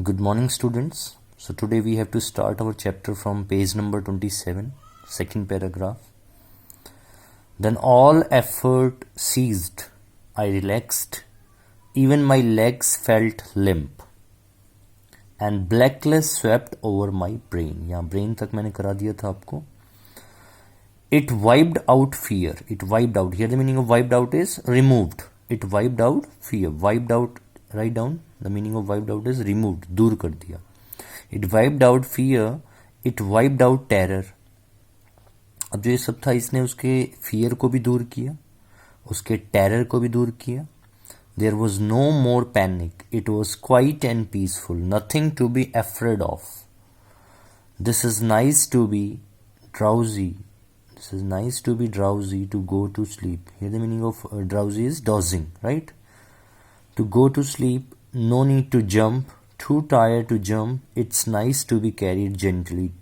Good morning, students. So today we have to start our chapter from page number 27, second paragraph. Then all effort ceased. I relaxed. Even my legs felt limp. And blackness swept over my brain. यहाँ brain तक मैंने करा दिया था आपको. It wiped out fear. It wiped out. Here the meaning of wiped out is removed. It wiped out fear. Wiped out, write down. The meaning of wiped out is removed. दूर कर दिया. It wiped out fear. It wiped out terror. अब जो ये सब था इसने उसके fear को भी दूर किया, उसके terror को भी दूर किया. There was no more panic. It was quiet and peaceful. Nothing to be afraid of. This is nice to be drowsy. This is nice to be drowsy, to go to sleep. Here the meaning of drowsy is dozing, right? To go to sleep, no need to jump, too tired to jump. It's nice to be carried gently,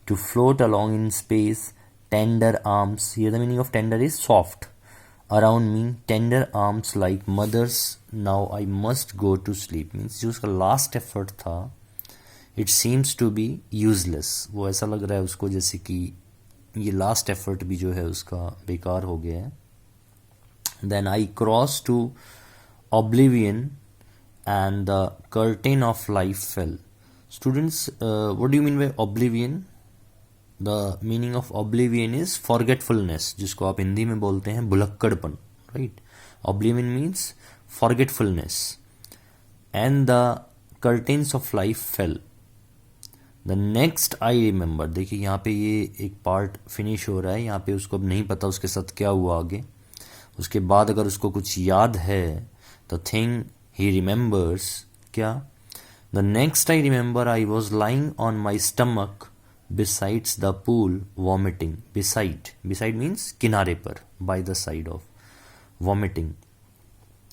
to float along in space, tender arms. Here the meaning of tender is soft. Around me, tender arms like mother's. Now I must go to sleep. Means जो उसका last effort था, it seems to be useless. वो ऐसा लग रहा है उसको जैसे कि ये last effort भी जो है उसका बेकार हो गया है. Then I crossed to oblivion and the curtain of life fell. Students, what do you mean by oblivion? The meaning of oblivion is forgetfulness, जिसको आप हिंदी में बोलते हैं भुलक्कड़पन, right? Oblivion means forgetfulness. And the curtains of life fell. The next I remember. देखिए यहाँ पे ये एक पार्ट फिनिश हो रहा है, यहाँ पे उसको अब नहीं पता उसके साथ क्या हुआ आगे. उसके बाद अगर उसको कुछ याद है, the thing he remembers, क्या? The next I remember I was lying on my stomach besides the pool vomiting. Beside means किनारे पर, by the side of, vomiting.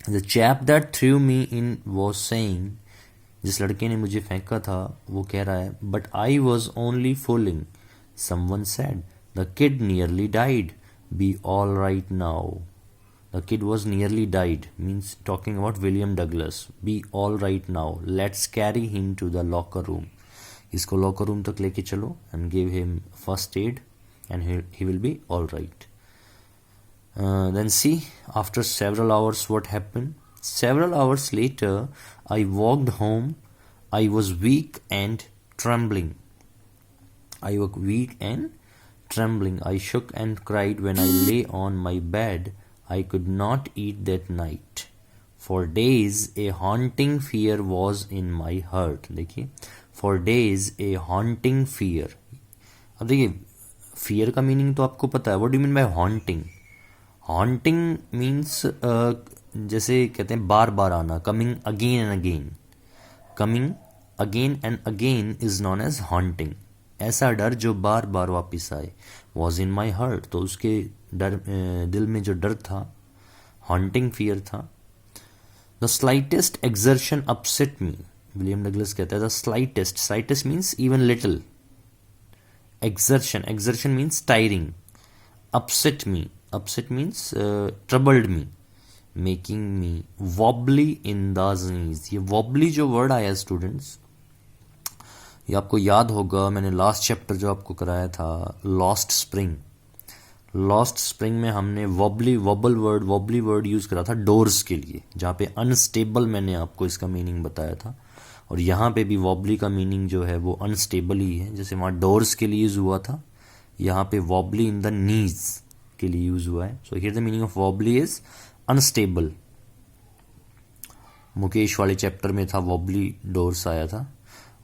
The chap that threw me in was saying, जिस लड़के ने मुझे फेंका था वो कह रहा है, but I was only fooling. Someone said, the kid nearly died. Be all right now. The kid was nearly died means talking about William Douglas. Be all right now. Let's carry him to the locker room. इसको locker room तक लेके चलो and give him first aid and he will be all right. Then see, after several hours what happened? Several hours later, I walked home. I was weak and trembling. I was weak and trembling. I shook and cried when I lay on my bed. I could not eat that night. For days, a haunting fear was in my heart. देखिए, for days, a haunting fear. अब देखिए, fear का meaning तो आपको पता है. What do you mean by haunting? Haunting means जैसे कहते हैं बार बार आना, coming again and again. Coming again and again is known as haunting. ऐसा डर जो बार बार वापस आए. Was in my heart. तो उसके डर दिल में जो डर था, haunting fear था. The slightest exertion upset me. William Douglas कहता है the slightest means even little. Exertion means tiring. Upset means troubled me, making me wobbly in the knees. ये wobbly जो word आया स्टूडेंट्स, ये आपको याद होगा, मैंने लास्ट चैप्टर जो आपको कराया था लॉस्ट स्प्रिंग में हमने वॉबली वर्ड यूज़ करा था डोर्स के लिए, जहाँ पे अनस्टेबल मैंने आपको इसका मीनिंग बताया था. और यहाँ पे भी वॉबली का मीनिंग जो है वो अनस्टेबल ही है. जैसे वहाँ डोर्स के लिए यूज़ हुआ था, यहाँ पे वॉबली इन द नीज के लिए यूज़ हुआ है. So here the meaning of wobbly is unstable. Mukesh वाले चैप्टर में था वॉबली डोर्स आया था.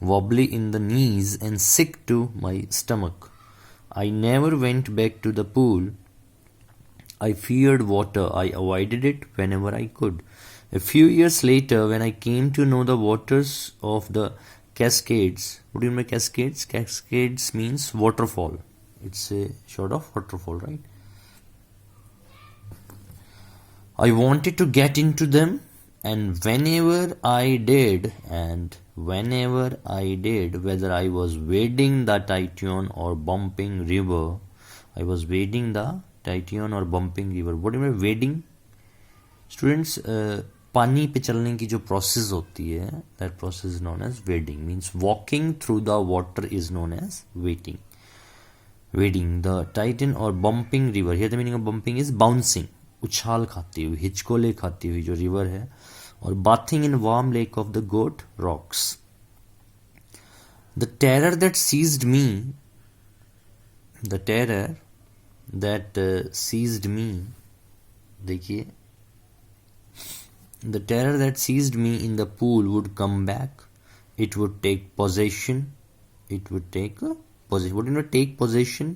Wobbly in the knees and sick to my stomach. I never went back to the pool. I feared water. I avoided it whenever I could. A few years later, when I came to know the waters of the Cascades. What do you mean by Cascades? Cascades means waterfall. It's a short of waterfall, right? I wanted to get into them, and whenever I did, whether I was wading the Tition or bumping river, What do you mean wading? Students, पानी पे चलने की जो process होती है, that process is known as wading. Means walking through the water is known as wading. Wading the Tieton और bumping river. Here the meaning of bumping is bouncing, उछाल खाती हुई, हिचकोले खाती हुई जो रिवर है. और bathing in warm lake of the goat rocks. The terror that seized me, the terror that seized me, देखिए, the terror that seized me in the pool would come back. It would take possession. It would take possession. What do you know? Take possession.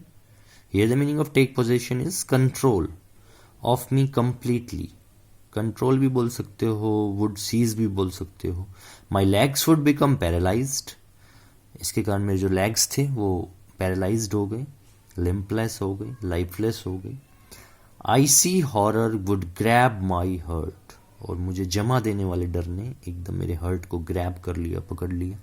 Here the meaning of take possession is control of me completely. Control भी बोल सकते हो, would seize भी बोल सकते हो. My legs would become paralyzed. इसके कारण मेरे जो legs थे वो paralyzed हो गए, limbless हो गए, lifeless हो गए. Icy horror would grab my heart. और मुझे जमा देने वाले डर ने एकदम मेरे हर्ट को ग्रैब कर लिया, पकड़ लिया.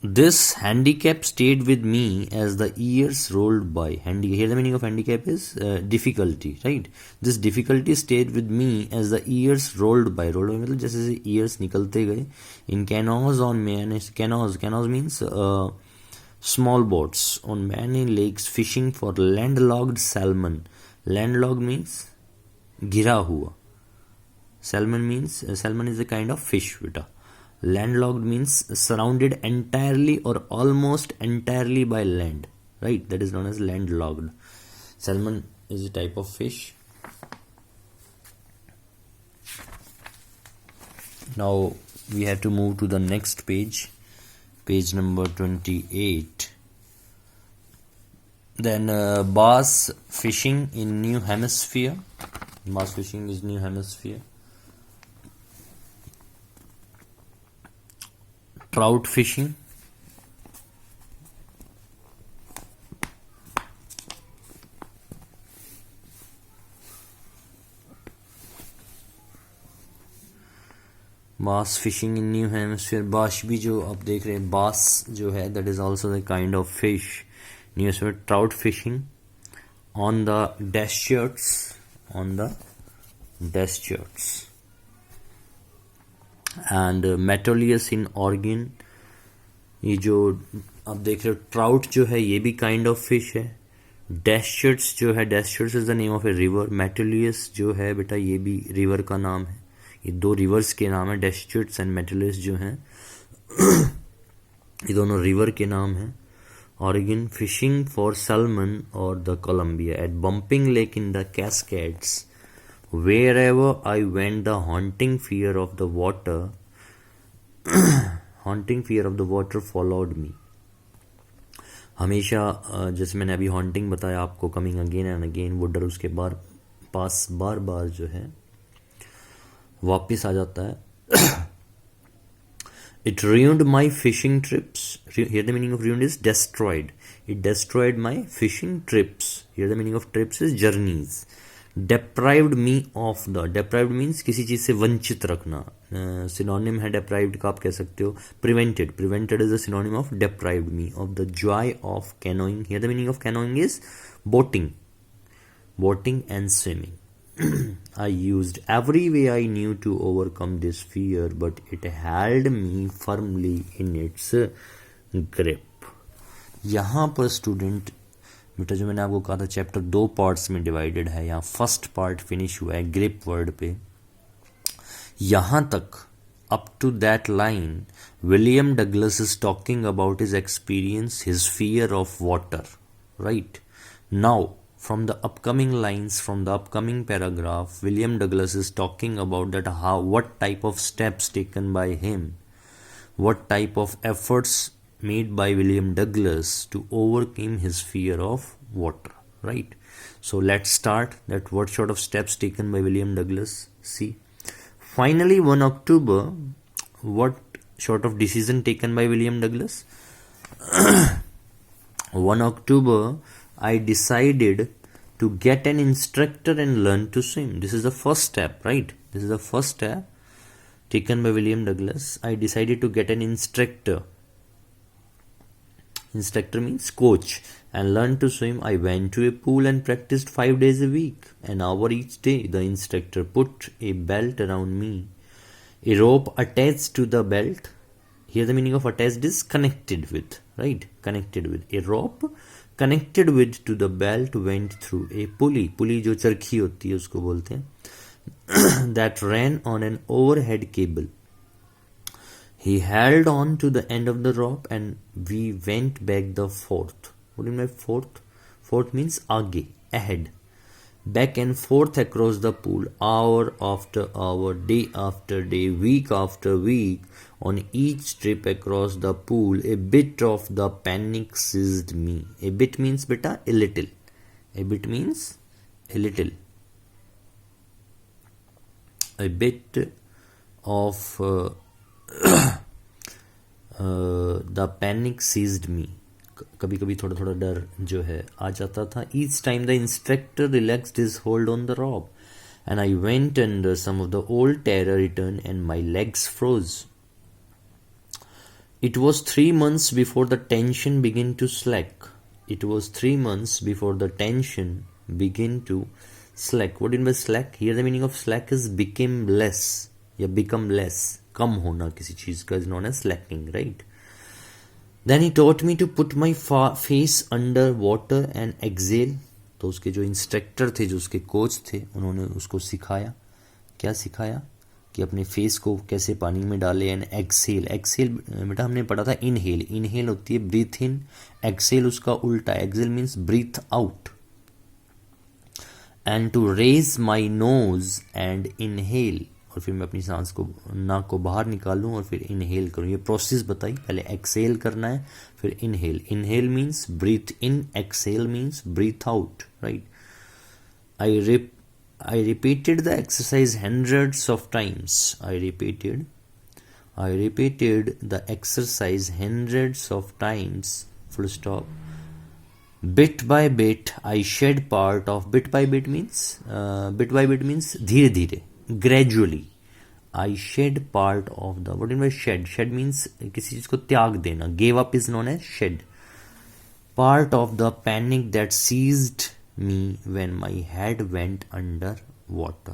This handicap stayed with me as the years rolled by. Here the meaning of handicap is difficulty, right. This difficulty stayed with me as the years rolled by. Rolled by मतलब जैसे जैसे years निकलते गए. In canoes on man, canoes means small boats on many lakes fishing for landlocked salmon. Landlocked means घिरा हुआ. Salmon is a kind of fish, beta. Landlocked means surrounded entirely or almost entirely by land, right? That is known as landlocked. Salmon is a type of fish. Now we have to move to the next page, page number 28. Then bass fishing in New Hemisphere. Bass fishing is New Hemisphere. Trout fishing. Bass fishing in New Hemisphere. बाश भी जो आप देख रहे हैं, बास जो है, that is also the kind of fish. New Hemisphere. Trout fishing on the deserts. On the deserts. And Metolius in Oregon. ये जो आप देख रहे हो ट्राउट जो है ये भी काइंड ऑफ फिश है. डेस्टर्ट्स जो है, Deschutes is the name of a river. Metolius जो है बेटा ये भी रिवर का नाम है. ये दो रिवर्स के नाम है, डेस्टर्ट्स एंड मेटोलियस जो हैं ये दोनों रिवर के नाम हैं. Oregon fishing for salmon or the Columbia at Bumping Lake in the Cascades. Wherever I went, the haunting fear of the water followed me. हमेशा जैसे मैंने अभी हॉन्टिंग बताया आपको, कमिंग अगेन एंड अगेन, वो डर उसके पास बार बार जो है वापस आ जाता है. It ruined my fishing trips. Here the meaning of ruined is destroyed. It destroyed my fishing trips. Here the meaning of trips is journeys. Deprived me of the. Deprived means किसी चीज़ से वंचित रखना. Synonym है deprived का, आप कह सकते हो prevented. Prevented is a synonym of deprived me of the joy of canoeing. Here the meaning of canoeing is boating. Boating and swimming. I used every way I knew to overcome this fear, but it held me firmly in its grip. यहाँ पर student बेटा जो मैंने आपको कहा था chapter 2 parts में divided है, यहाँ फर्स्ट पार्ट फिनिश हुआ है ग्रिप वर्ड पे. यहाँ तक up to that line William Douglas is talking about his experience, his fear of water, right? Now from the upcoming lines, from the upcoming paragraph, William Douglas is talking about that what type of steps taken by him, what type of efforts made by William Douglas to overcome his fear of water, right? So let's start that what sort of steps taken by William Douglas. See, finally 1 October, what sort of decision taken by William Douglas? 1 October, I decided to get an instructor and learn to swim. This is the first step, right? This is the first step taken by William Douglas. I decided to get an instructor Instructor means coach. And learned to swim. I went to a pool and practiced 5 days a week, an hour each day. The instructor put a belt around me. A rope attached to the belt. Here the meaning of attached is connected with, right? Connected with. A rope connected with to the belt went through a pulley. Pulley जो चरखी होती है उसको बोलते हैं. That ran on an overhead cable. He held on to the end of the rope and we went back the fourth. What do you mean by fourth? Fourth means आगे, ahead. Back and forth across the pool, hour after hour, day after day, week after week. On each trip across the pool, a bit of the panic seized me. A bit means beta, a little. A bit means a little. A bit of the panic seized me. कभी कभी थोड़ा थोड़ा डर जो है आ जाता था. Each time the instructor relaxed his hold on the rope and I went under. Some of the old terror returned and my legs froze. It was 3 months before the tension began to slack. It was 3 months before the tension began to slack. What do you mean by slack? Here the meaning of slack is became less या become less. कम होना किसी चीज का is known as slacking, right? Then he taught me to put my face under water and exhale. तो उसके जो instructor थे, जो उसके कोच थे, उन्होंने उसको सिखाया. क्या सिखाया? कि अपने फेस को कैसे पानी में डाले. And Excel. एक्सेल बेटा हमने पढ़ा था इनहेल. इनहेल होती है ब्रीथ इन. एक्सेल उसका उल्टा. Exhale means breathe out. And to raise my nose and inhale. और फिर मैं अपनी सांस को, नाक को बाहर निकालूं और फिर इनहेल करूं. ये प्रोसेस बताई. पहले एक्सेल करना है, फिर inhale. Inhale means breathe in, exhale means breathe out, right. I repeated the exercise hundreds of times. I repeated the exercise hundreds of times. Full stop. Bit by bit, I shed part of. Bit by bit means धीरे धीरे, gradually. I shed part of the. What do you mean by shed? Shed means किसी चीज को त्याग देना. Gave up is known as shed. Part of the panic that seized me when my head went under water.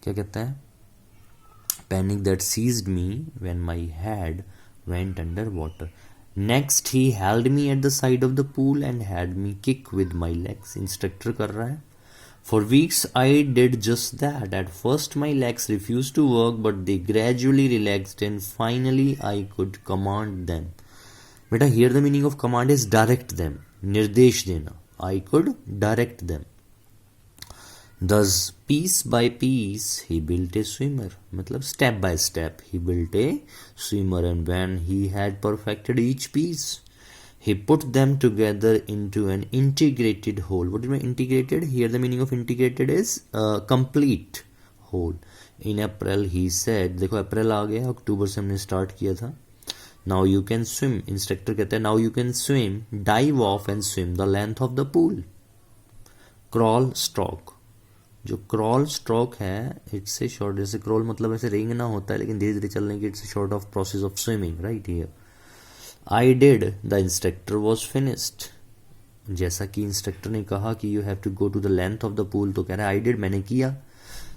क्या कहता है? Panic that seized me when my head went under water. Next he held me at the side of the pool and had me kick with my legs. Instructor कर रहा है. For weeks I did just that. At first my legs refused to work, but they gradually relaxed and finally I could command them. Beta, here the meaning of command is direct them. निर्देश देना. I could direct them. Thus, piece by piece, he built a swimmer. मतलब step by step, he built a swimmer, and when he had perfected each piece, he put them together into an integrated whole. What do you mean integrated? Here the meaning of integrated is complete whole. In April, he said, देखो अप्रैल आ गया, अक्टूबर से हमने start किया था. Now you can swim. Instructor कहते हैं now you can swim, dive off and swim the length of the pool. Crawl stroke. जो crawl stroke है, इट्स ए शॉर्ट. जैसे क्रॉल मतलब ऐसे रेंगना होता है, लेकिन धीरे धीरे चलने की, it's a short of process of swimming, right. Here I did. The instructor was finished. जैसा कि इंस्ट्रक्टर ने कहा कि you have to go to the length of the pool, तो कह रहा है आई डिड, मैंने किया.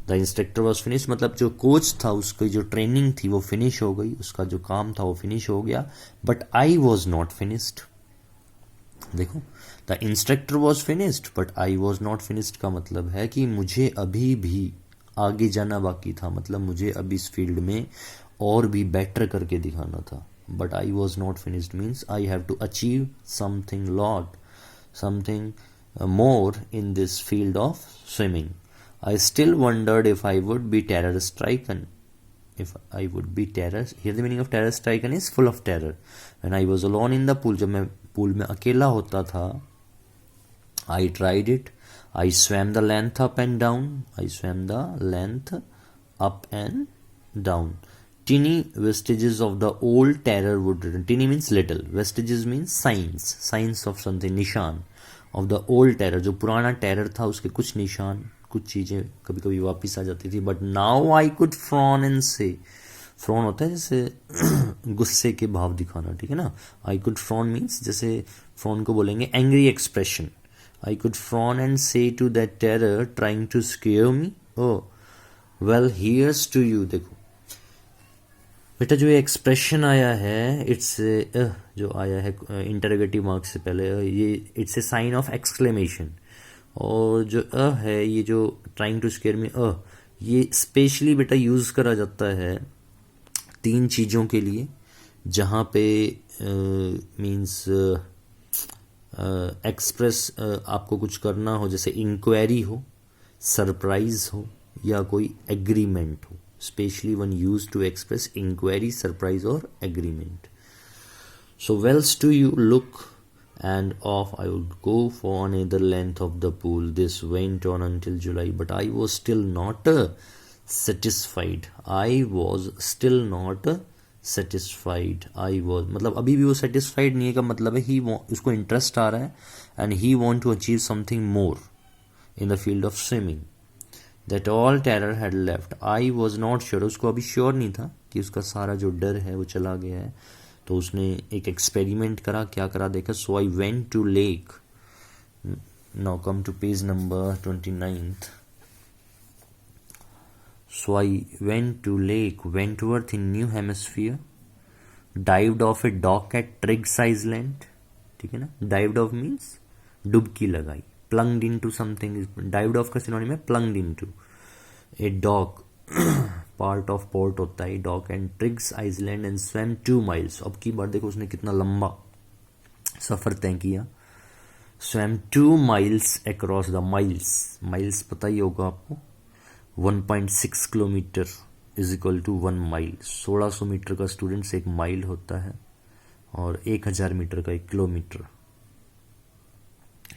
द इंस्ट्रक्टर वॉज फिनिश मतलब जो कोच था उसकी जो ट्रेनिंग थी वो फिनिश हो गई, उसका जो काम था वो फिनिश हो गया. But I was not finished. देखो, the instructor was finished but I was not finished का मतलब है कि मुझे अभी भी आगे जाना बाकी था. मतलब मुझे अभी इस फील्ड में और भी बेटर करके दिखाना था. But I was not finished means I have to achieve something lot, something more in this field of swimming. I still wondered if I would be terror stricken. If I would be terror, here the meaning of terror stricken is full of terror. When I was alone in the pool, जब मैं pool में अकेला होता था, I tried it. I swam the length up and down. I swam the length up and down. Teeny vestiges of the old terror would return. Teeny means little. Vestiges means signs. Signs of something. निशान. Of the old terror. जो पुराना terror था उसके कुछ निशान, कुछ चीजें कभी कभी वापस आ जाती थी. But now I could frown and say. Frown होता है जैसे गुस्से के भाव दिखाना, ठीक है ना. आई कुड फ्रॉन मीन्स, जैसे फ्रॉन को बोलेंगे angry expression. I could frown and say to that terror trying to scare me, oh well here's to you. देखो बेटा जो ये एक्सप्रेशन आया है, इट्स जो आया है इंटरोगेटिव मार्क से पहले, ये it's a sign of exclamation. और जो है ये जो ट्राइंग टू स्केयर मी, ये स्पेशली बेटा यूज़ करा जाता है 3 चीज़ों के लिए, जहाँ पे मीन्स एक्सप्रेस आपको कुछ करना हो, जैसे इंक्वायरी हो, सरप्राइज हो, या कोई एग्रीमेंट हो. Specially one use to express inquiry, surprise और agreement. So wells to you look and off I would go for another length of the pool. This went on until July, but I was still not satisfied. I was still not satisfied. I was मतलब अभी भी वो satisfied नहीं है का मतलब है he उसको interest आ रहा है and he want to achieve something more in the field of swimming. That all terror had left. I was not sure. उसको अभी sure नहीं था कि उसका सारा जो डर है वो चला गया है. तो उसने एक एक्सपेरिमेंट करा. क्या करा देखा. So I went to lake. Now come to page number 29. So I went to lake Wentworth in new hemisphere. Dived off a dock at Triggs island. ठीक है ना. डाइव्ड ऑफ मीन्स डुबकी लगाई. Plunged into something. Dived off का synonym है plunged into. A dock part of port होता है dock and Triggs island and swam 2 miles. अब की बार देखो उसने कितना लंबा सफर तय किया. Swam 2 miles across the miles. Miles पता ही होगा आपको. 1.6 kilometre is equal to 1 mile. 1600 metre का स्टूडेंट्स 1 माइल होता है और 1000 मीटर का 1 kilometre.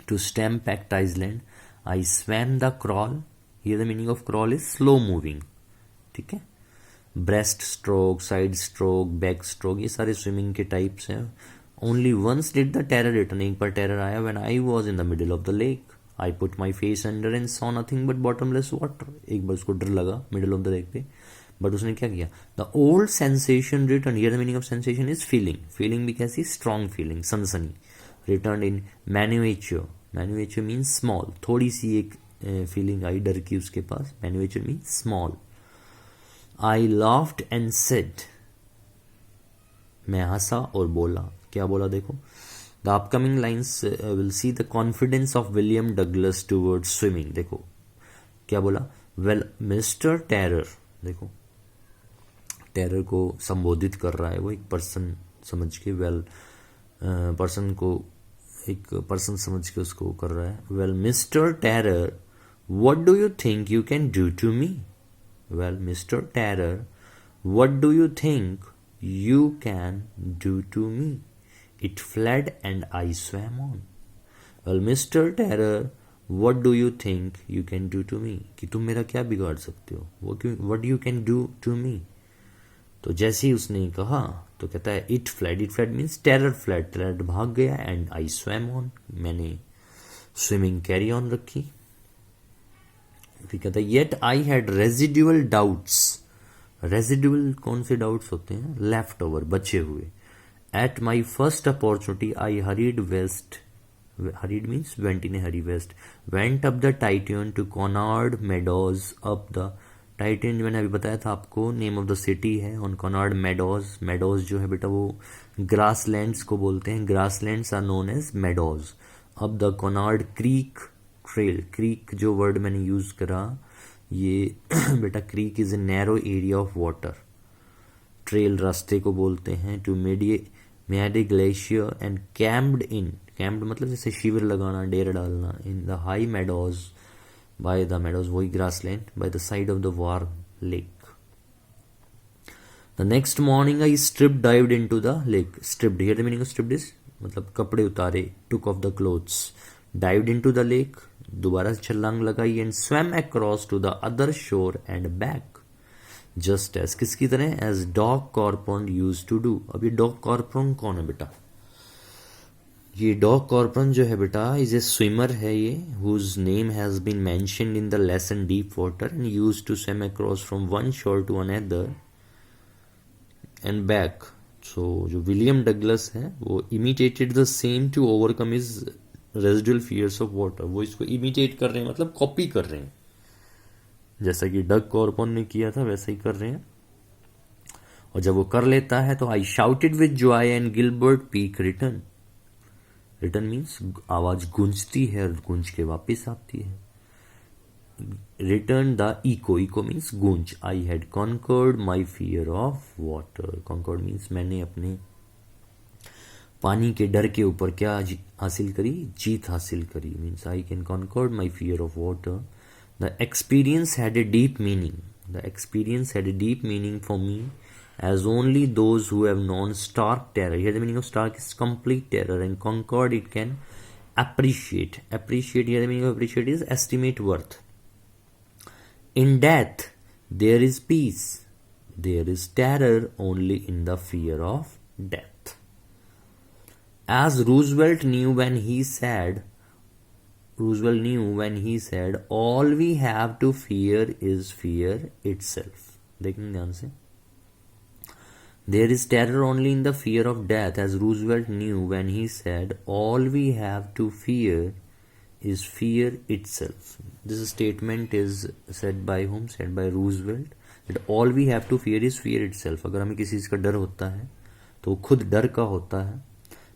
To Stamp Act island I swam the crawl. Here the meaning of crawl is slow moving. ठीक है. Breast stroke, side stroke, back stroke, ये सारे swimming के टाइप्स हैं. Only once did the terror return. एक बार terror आया when I was in the middle of the lake. I put my face under and saw nothing but bottomless water. एक बार उसको डर लगा मिडिल ऑफ द लेक पे, but उसने क्या किया. The old sensation return. Here the meaning of sensation is feeling. Feeling भी कैसी. स्ट्रॉन्ग फीलिंग, सनसनी. रिटर्न इन मैन्युएचर. मैन्युएचर मीन्स स्मॉल. थोड़ी सी एक फीलिंग आई डर की उसके पास. Miniature means small. I laughed and said. मैं हंसा और बोला. क्या बोला देखो. The upcoming lines will see the confidence of William Douglas towards swimming. देखो क्या बोला. Well, Mr. Terror. देखो टेरर को संबोधित कर रहा है वो एक पर्सन समझ के. वेल पर्सन को एक पर्सन समझ के उसको कर रहा है. Well, Mr. Terror, what do you think you can do to me? Well, Mr. Terror, what do you think you can do to me? It fled and I swam on. Well, Mr. Terror, what do you think you can do to me? कि तुम मेरा क्या बिगाड़ सकते हो. What you can do to me? तो जैसे ही उसने कहा तो कहता है it fled. It fled means terror fled. terror भाग गया and I swam on. मैंने swimming carry on रखी. फिर कहता है yet I had residual doubts. Residual कौन से डाउट्स होते हैं. लेफ्ट ओवर, बचे हुए. At my first opportunity I hurried west. Hurried means went in a hurry. West. Went up the Tieton to Conrad meadows. Up the Tieton मैंने अभी बताया था आपको नेम ऑफ द सिटी है. On Conrad meadows. मेडोज जो है बेटा वो ग्रास लैंड्स को बोलते हैं. Grass lands are known as meadows. Up the Conrad creek trail. Creek जो वर्ड मैंने यूज करा ये बेटा creek is a narrow area of water. Trail रास्ते को बोलते हैं. To Mayday glacier and camped in. Camped मतलब जैसे शिविर लगाना, डेरा डालना. In the high meadows. By the meadows वही grass land. By the side of the warm lake. The next morning I strip dived into the lake. Stripped here the meaning of stripped is मतलब कपड़े उतारे. Took off the clothes. Dived into the lake. दोबारा छलांग लगाई and swam across to the other shore and back. Just as किसकी तरह. As dog कॉर्पोन use to do. अब ये डॉग कॉर्पोन कौन है बेटा. ये डॉग कॉर्पोन जो है बेटा इज ए स्विमर है ये. Whose name has been mentioned in the lesson deep water and used to swim across from one shore to another and back. So जो विलियम डगलस है वो imitated the same to overcome his residual fears of water, वो इसको imitate कर रहे हैं, मतलब copy कर रहे हैं, जैसा कि डग कॉर्पन ने किया था वैसा ही कर रहे हैं। और जब वो कर लेता है तो I shouted with joy and Gilbert peak return, return means आवाज गूंजती है और गूंज के वापस आती है। Return the echo, echo means गूंज। I had conquered my fear of water, conquered means मैंने अपने पानी के डर के ऊपर क्या हासिल करी, जीत हासिल करी, means I can conquered my fear of water. The experience had a deep meaning, the experience had a deep meaning for me as only those who have known stark terror, here the meaning of stark is complete terror, and conquered it can appreciate. Appreciate, here the meaning of appreciate is estimate worth. In death there is peace, there is terror only in the fear of death. As Roosevelt knew when he said, all we have to fear is fear itself. देखिए ध्यान से, there is terror only in the fear of death, as Roosevelt knew when he said, all we have to fear is fear itself. This statement is said by whom? Said by Roosevelt, that all we have to fear is fear itself. अगर हमें किसी चीज़ का डर होता है तो खुद डर का होता है।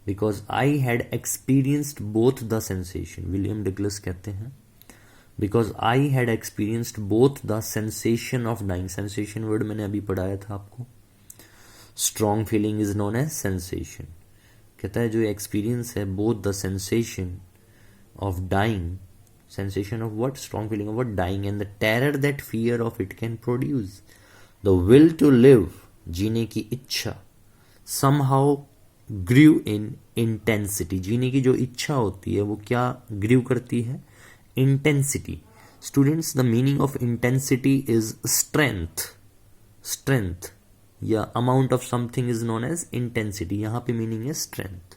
Because I had experienced both the sensation, William Douglas कहते हैं, because I had experienced both the sensation of dying, sensation word मैंने अभी पढ़ाया था आपको, strong feeling is known as sensation. कहता है जो एक्सपीरियंस है both the sensation of dying, sensation of what, strong feeling of what, dying, and the terror that fear of it can produce, the will to live, जीने की इच्छा, somehow grieve in intensity, जीने की जो इच्छा होती है वो क्या ग्रीव करती है, intensity. Students, the meaning of intensity is strength, strength या amount of something is known as intensity, यहाँ पे मीनिंग है स्ट्रेंथ।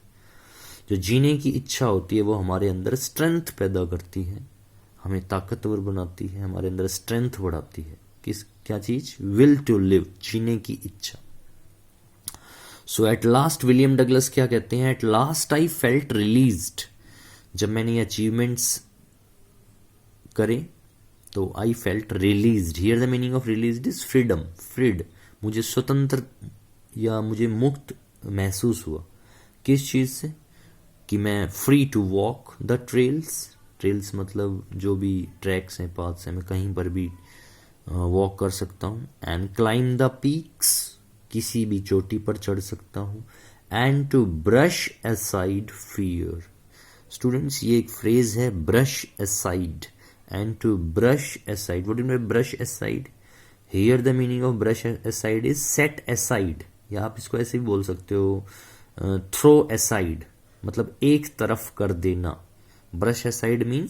जो जीने की इच्छा होती है वो हमारे अंदर स्ट्रेंथ पैदा करती है, हमें ताकतवर बनाती है, हमारे अंदर स्ट्रेंथ बढ़ाती है। किस, क्या चीज, विल टू लिव, जीने की इच्छा। So at last William Douglas क्या कहते हैं, at last I felt released, जब मैंने ये अचीवमेंट्स करे तो I felt released, here the meaning of released is freedom, freed, मुझे स्वतंत्र या मुझे मुक्त महसूस हुआ। किस चीज़ से, कि मैं free to walk the trails, trails मतलब जो भी ट्रैक्स हैं, पाथ्स हैं, मैं कहीं पर भी वॉक कर सकता हूँ। एंड क्लाइम द पीक्स, किसी भी चोटी पर चढ़ सकता हूँ। And to brush aside fear, students ये एक फ्रेज है, brush aside, and to brush aside, what do you mean brush aside, here the meaning of brush aside is set aside, या आप इसको ऐसे भी बोल सकते हो, थ्रो असाइड, मतलब एक तरफ कर देना। Brush aside means